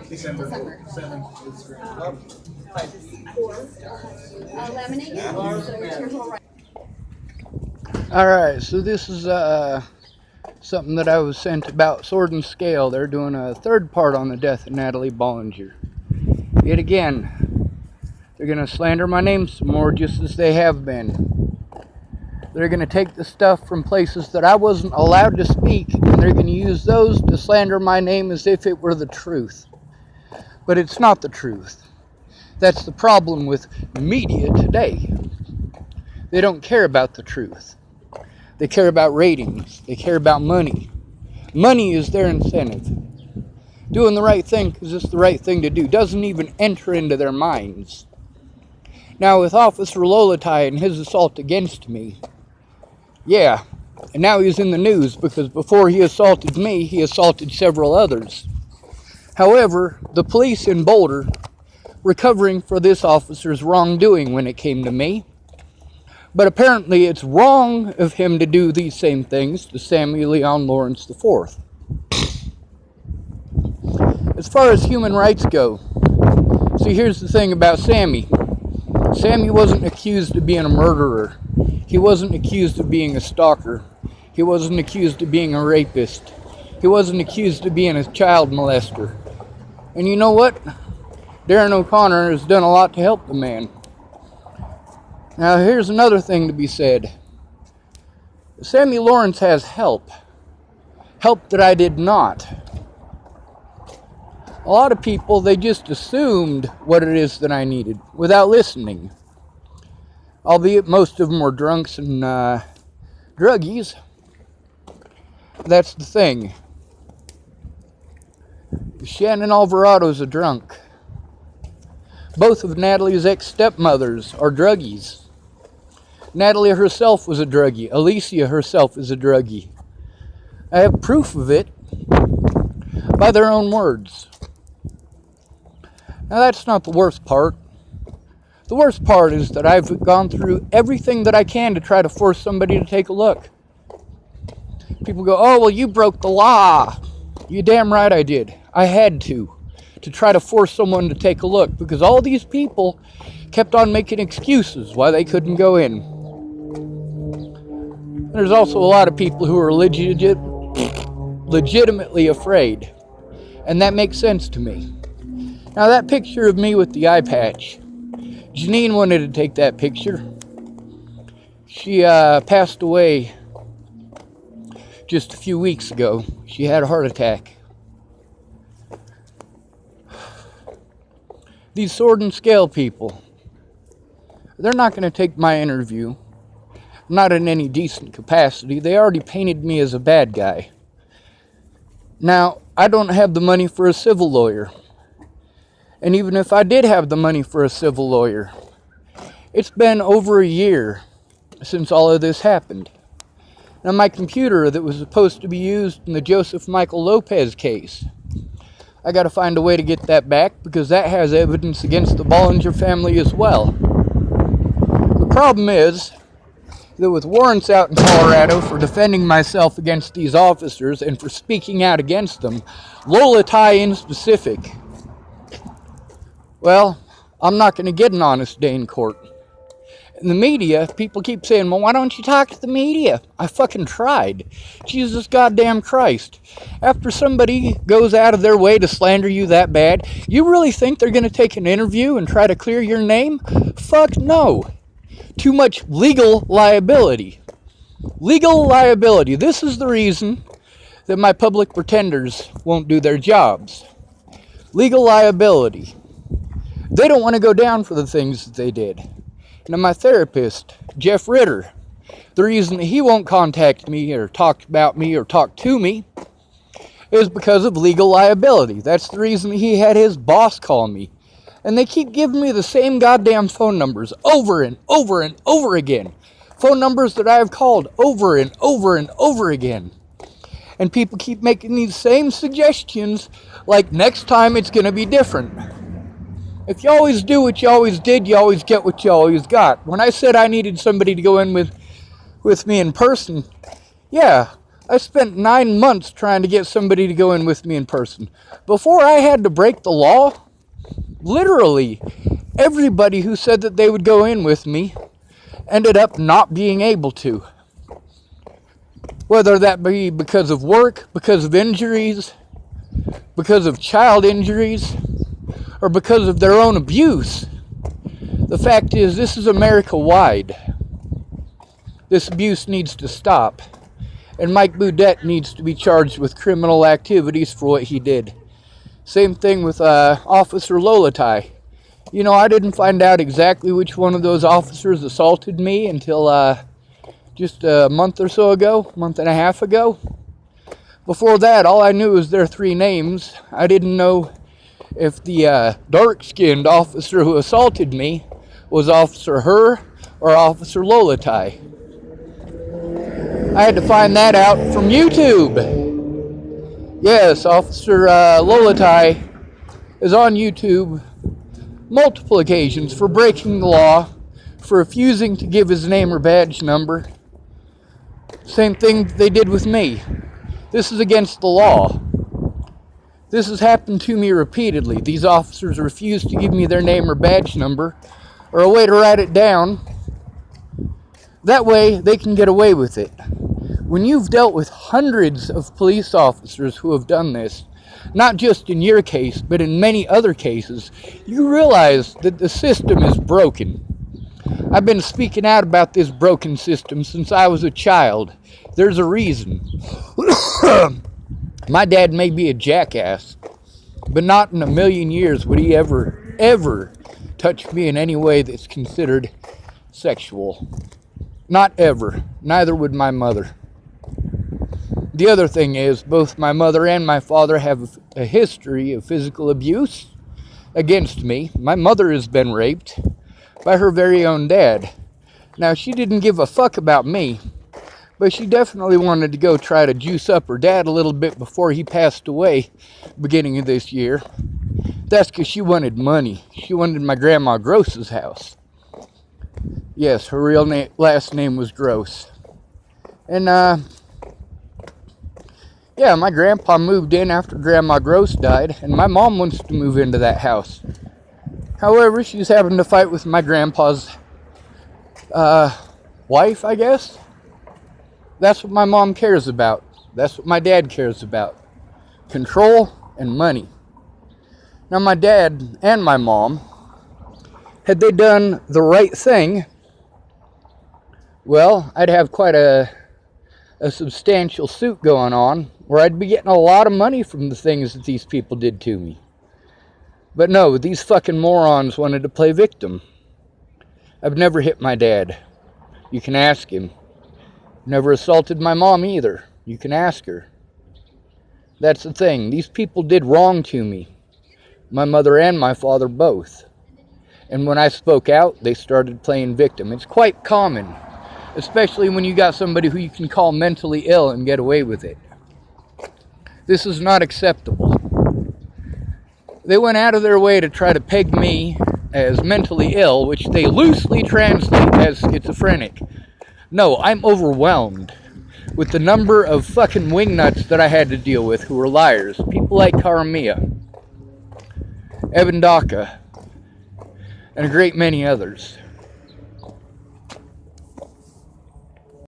December 7th. Alright, so this is something that I was sent about Sword and Scale. They're doing a third part on the death of Natalie Bollinger. Yet again, they're going to slander my name some more, just as they have been. They're going to take the stuff from places that I wasn't allowed to speak, and they're going to use those to slander my name as if it were the truth. But it's not the truth. That's the problem with media today. They don't care about the truth. They care about ratings. They care about money. Money is their incentive. Doing the right thing because it's the right thing to do doesn't even enter into their minds. Now with Officer Lolatai and his assault against me, yeah, and now he's in the news because before he assaulted me, he assaulted several others. However, the police in Boulder were covering for this officer's wrongdoing when it came to me. But apparently it's wrong of him to do these same things to Samuel Leon Lawrence IV. As far as human rights go, see, here's the thing about Sammy. Sammy wasn't accused of being a murderer. He wasn't accused of being a stalker. He wasn't accused of being a rapist. He wasn't accused of being a child molester. And you know what? Darren O'Connor has done a lot to help the man. Now here's another thing to be said. Sammy Lawrence has help. Help that I did not. A lot of people, they just assumed what it is that I needed without listening. Albeit most of them were drunks and druggies. That's the thing. Shannon Alvarado's a drunk. Both of Natalie's ex-stepmothers are druggies. Natalie herself was a druggie. Alicia herself is a druggie. I have proof of it by their own words. Now that's not the worst part. The worst part is that I've gone through everything that I can to try to force somebody to take a look. People go, oh, well, you broke the law. You damn right I did. I had to try to force someone to take a look because all these people kept on making excuses why they couldn't go in. There's also a lot of people who are legitimately afraid, and that makes sense to me. Now that picture of me with the eye patch, Janine wanted to take that picture. She passed away just a few weeks ago. She had a heart attack. These Sword and Scale people, they're not going to take my interview. Not in any decent capacity. They already painted me as a bad guy. Now, I don't have the money for a civil lawyer. And even if I did have the money for a civil lawyer, it's been over a year since all of this happened. Now, my computer that was supposed to be used in the Joseph Michael Lopez case, I got to find a way to get that back because that has evidence against the Bollinger family as well. The problem is that with warrants out in Colorado for defending myself against these officers and for speaking out against them, Lolatai in specific, well, I'm not going to get an honest day in court. In the media, people keep saying, well, why don't you talk to the media? I fucking tried. Jesus goddamn Christ. After somebody goes out of their way to slander you that bad, you really think they're going to take an interview and try to clear your name? Fuck no. Too much legal liability. Legal liability. This is the reason that my public pretenders won't do their jobs. Legal liability. They don't want to go down for the things that they did. Now my therapist, Jeff Ritter, the reason that he won't contact me or talk about me or talk to me is because of legal liability. That's the reason he had his boss call me. And they keep giving me the same goddamn phone numbers over and over and over again. Phone numbers that I have called over and over and over again. And people keep making these same suggestions like next time it's going to be different. If you always do what you always did, you always get what you always got. When I said I needed somebody to go in with me in person, yeah, I spent 9 months trying to get somebody to go in with me in person. Before I had to break the law, literally everybody who said that they would go in with me ended up not being able to. Whether that be because of work, because of injuries, because of child injuries, or because of their own abuse. The fact is, this is America-wide. This abuse needs to stop. And Mike Boudet needs to be charged with criminal activities for what he did. Same thing with Officer Lolatai. You know, I didn't find out exactly which one of those officers assaulted me until just a month or so ago, month and a half ago. Before that, all I knew was their 3 names. I didn't know if the dark-skinned officer who assaulted me was Officer Her or Officer Lolatai. I had to find that out from YouTube. Yes, Officer Lolatai is on YouTube multiple occasions for breaking the law, for refusing to give his name or badge number. Same thing they did with me. This is against the law. This has happened to me repeatedly. These officers refuse to give me their name or badge number, or a way to write it down. That way, they can get away with it. When you've dealt with hundreds of police officers who have done this, not just in your case, but in many other cases, you realize that the system is broken. I've been speaking out about this broken system since I was a child. There's a reason. My dad may be a jackass, but not in a million years would he ever touch me in any way that's considered sexual. Not ever. Neither would my mother. The other thing is, both my mother and my father have a history of physical abuse against me. My mother has been raped by her very own dad. Now, she didn't give a fuck about me, but she definitely wanted to go try to juice up her dad a little bit before he passed away beginning of this year. That's because she wanted money. She wanted my grandma Gross's house. Yes, her real last name was Gross. And, yeah, my grandpa moved in after Grandma Gross died, and my mom wants to move into that house. However, she's having to fight with my grandpa's wife, I guess. That's what my mom cares about. That's what my dad cares about. Control and money. Now, my dad and my mom, had they done the right thing, well, I'd have quite a substantial suit going on, where I'd be getting a lot of money from the things that these people did to me. But no, these fucking morons wanted to play victim. I've never hit my dad. You can ask him. Never assaulted my mom either. You can ask her. That's the thing. These people did wrong to me. My mother and my father both. And when I spoke out, they started playing victim. It's quite common, especially when you got somebody who you can call mentally ill and get away with it. This is not acceptable. They went out of their way to try to peg me as mentally ill, which they loosely translate as schizophrenic. No, I'm overwhelmed with the number of fucking wingnuts that I had to deal with who were liars. People like Karamia, Evan Daka, and a great many others.